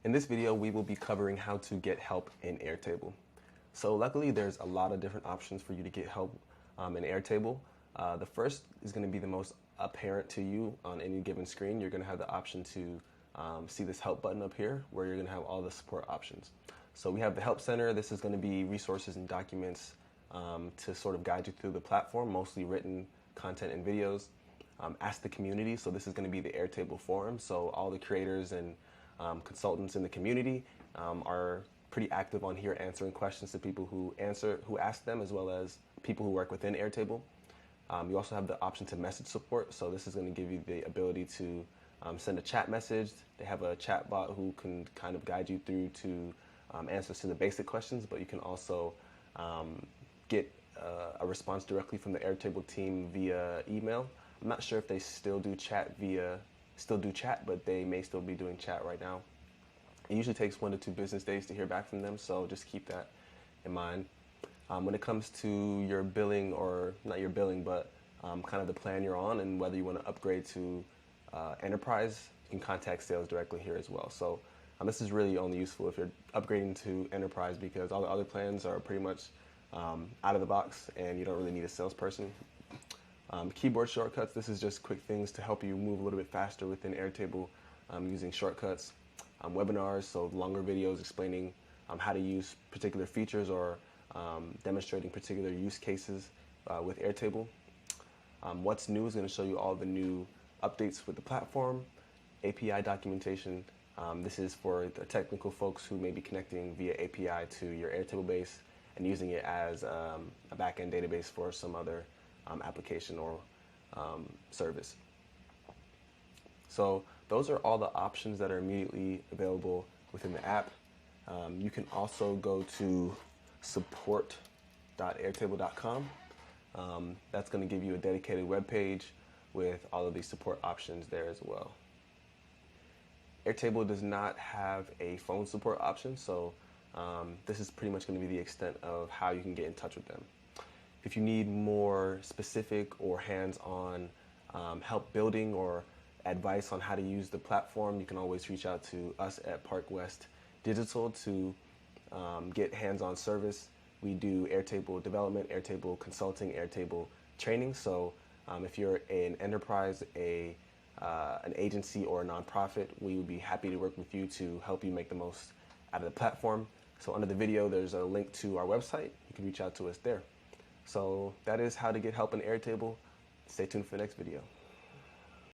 In this video, we will be covering how to get help in Airtable. So luckily, there's a lot of different options for you to get help in Airtable. The first is going to be the most apparent to you on any given screen. You're going to have the option to see this help button up here where you're going to have all the support options. So we have the Help Center. This is going to be resources and documents to sort of guide you through the platform, mostly written content and videos. Ask the Community. So this is going to be the Airtable forum. So all the creators and consultants in the community are pretty active on here answering questions to people who ask them, as well as people who work within Airtable. You also have the option to message support. So this is going to give you the ability to send a chat message. They have a chat bot who can kind of guide you through to answers to the basic questions, but you can also get a response directly from the Airtable team via email. I'm not sure if they still do chat, but they may still be doing chat right now. It usually takes 1 to 2 business days to hear back from them, so just keep that in mind. When it comes to your billing, or not your billing, but kind of the plan you're on and whether you want to upgrade to Enterprise, you can contact sales directly here as well. So this is really only useful if you're upgrading to Enterprise, because all the other plans are pretty much out of the box and you don't really need a salesperson. Keyboard shortcuts, this is just quick things to help you move a little bit faster within Airtable using shortcuts. Webinars, so longer videos explaining how to use particular features or demonstrating particular use cases with Airtable. What's New is going to show you all the new updates with the platform. API documentation, this is for the technical folks who may be connecting via API to your Airtable base and using it as a backend database for some other application or service. So those are all the options that are immediately available within the app. You can also go to support.airtable.com. That's going to give you a dedicated web page with all of these support options there as well. Airtable does not have a phone support option, so this is pretty much going to be the extent of how you can get in touch with them. If you need more specific or hands-on help building or advice on how to use the platform, you can always reach out to us at Park West Digital to get hands-on service. We do Airtable development, Airtable consulting, Airtable training. So if you're an enterprise, an agency, or a nonprofit, we would be happy to work with you to help you make the most out of the platform. So under the video, there's a link to our website. You can reach out to us there. So that is how to get help in Airtable. Stay tuned for the next video.